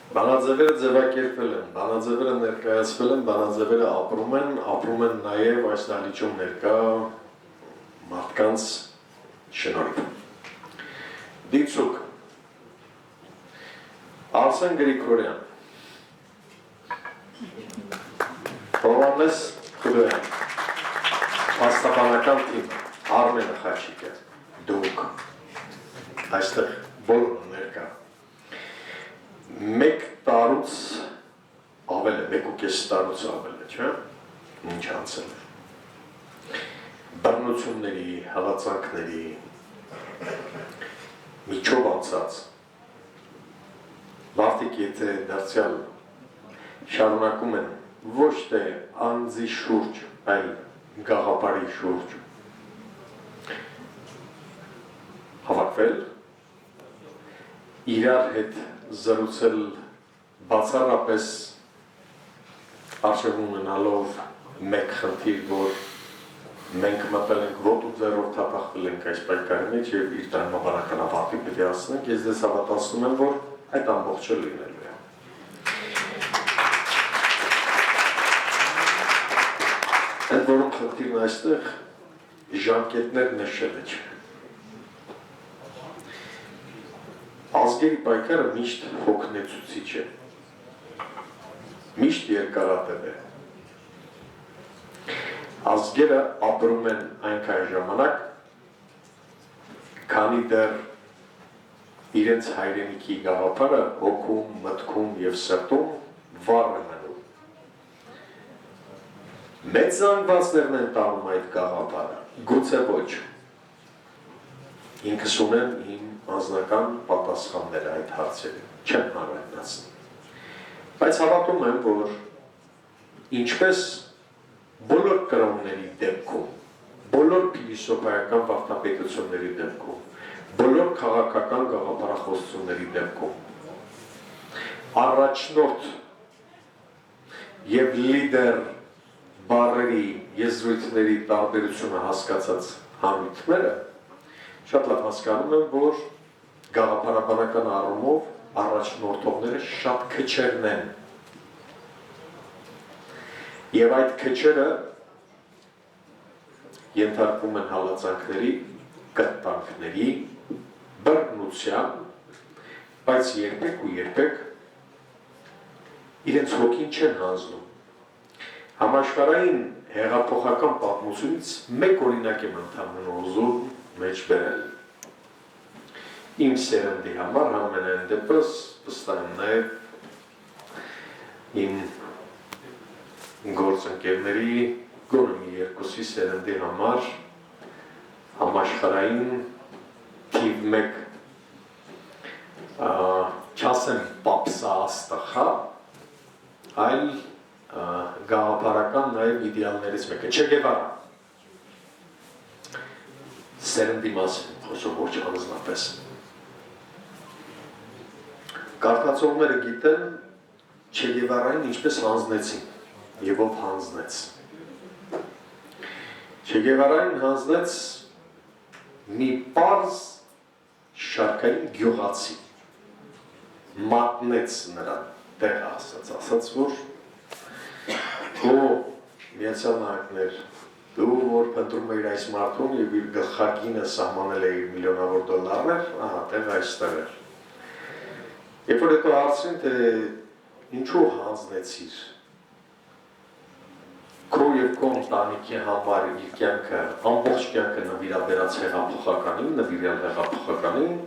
Բանաձևերը ձևակերպվել են, բանաձևերը ներկայացվել են, բանաձևերը ապրում են նաև այս դահլիճում ներկա մարդկանց շնորհիվ։ Դիցուկ Արսեն Գրիգորյան Հովհաննես Խուդոյան Փաստաբանական թիմ Արմենը Խաչիկյան դուք այստեղ բոլորը ներկա մեկ տարուց ավել է, 1.5 տարուց ավել է, չէ՞, ինչ անցել է բռնությունների, հալածանքների միջով անցած մարդիկ եթե դարձյալ շարունակում են ոչ թե անձի շուրջ, այլ գաղափարի շուրջ հավաքվել, իրար հետ զրուցել բացառապես արժևում ունենալով մեկ խնդիր, որ մենք մտել ենք ոտու ձեռով թափախվել ենք այս պայքարի մեջ եւ իր տրամաբանական ավարտի պետք է հասնենք, ես ձեզ հավատացնում եմ, որ այդ ամբողջը լինելու է։ Այդ որում խնդիրն այստեղ ժամկետներ նշելը չէ։ Ազգերի պայքարը միշտ հոգնեցուցիչ է, միշտ երկարատև է։ Ազգերը ապրում են այնքան ժամանակ, քանի դեռ իրենց հայրենիքի գաղափարը հոգում, մտքում և սրտում վառ է մնում։ Մեծ զանգվածներն են տանում այդ գաղափարը, գուցե ոչ։ Ինքս ունեմ իմ անձնական պատասխանները այդ հարցերը, չեմ հանրայնացնի։ Բայց հավատում եմ, որ ինչպես բոլոր կրոնների դեպքում, բոլոր փիլիսոփայական վարդապետությունների դեպքում, բոլոր քաղաքական գաղափարախոսությունների դեպքում, առաջնորդ և լիդեր բառերի, եզրույթների տարբերությունը հասկացած հանրույթները շատ լավ հասկանում եմ, որ գաղափարաբանական առումով առաջնորդողները շատ քչերն են։ Եվ այդ քչերը ենթարկվում են հալածանքների, կտանքների, բռնության, բայց երբեք ու երբեք իրենց հոգին չեն հանձնում։ Համաշխարհային հեղափոխական պատմությունից մեկ օրինակ եմ ընդհանուր ուզում մեջ բերել։ Իմ սերնդի համար ամենայն դեպս վստահ եմ նաև իմ գործընկերների գոնե մի երկուսի սերնդի համար համաշխարհային թիվ 1 չասեմ պապսաստղա, այլ գաղափարական նաև իդեալներից մեկը Չե Գևարա։ Սերնդի մասին խոսող ոչ անձնապես։ Կարդացողները գիտեն Չե Գևարային ինչպես հանձնեցին և ով հանձնեց։ Չե Գևարային հանձնեց մի պարզ շարքային գյուղացի, մատնեց նրան տեղ ասաց, որ դու Միացյալ Նահանգներ, դու որ փնտրում էիր այս մարդուն և իր գլխարկինը սահմանել էիր միլիոնավոր դոլարներ, ահա տեղ այստեղ էր։ Երբ որ հետո հարցրին, թե ինչու հանձնեցիր քո և քո ընտանիքի համար իր կյանքը, ամբողջ կյանքը նվիրաբերած հեղափոխականին, նվիրյալ հեղափոխականին,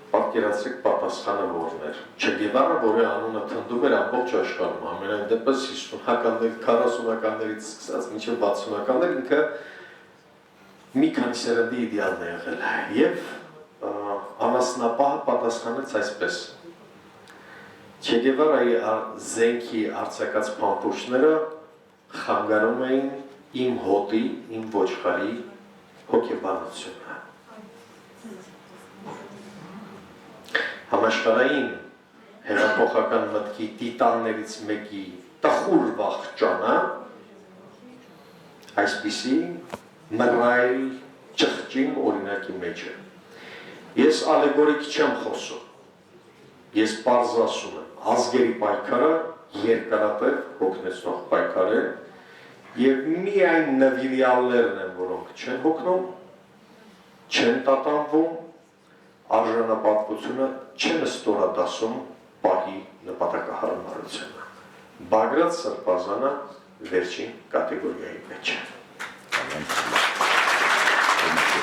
պատկերացրեք պատասխանը որն էր։ Չե Գևարը, որի անունը թնդում էր ամբողջ աշխարհում, ամենայն դեպս 50-ականների, 40-ականներից սկսած մինչև 60-ականներ ինքը մի քանի սերնդի իդեալն է եղել և անասնապահը պատասխանեց այսպես. Չե Գևարայի զենքի արձակած փամփուշտները խանգարում էին իմ հոտի, իմ ոչխարի հոգեբանությունը։ Համաշխարհային հեղափոխական մտքի տիտաններից մեկի տխուր վախճանը այսպիսի մռայլ ճղճին օրինակի մեջ է։ Ես ալեգորիկ չեմ խոսում, ես պարզ ասում եմ, ազգերի պայքարը երկարատև հոգնեցնող պայքար է եւ միայն նվիրյալներն են, որոնք չեն հոգնում, չեն տատանվում, արժանապատվությունը չեն ստորադասում պահի նպատակահարմարությունը։ Բագրատ Սրբազանը վերջին կատեգորիայի մեջ է։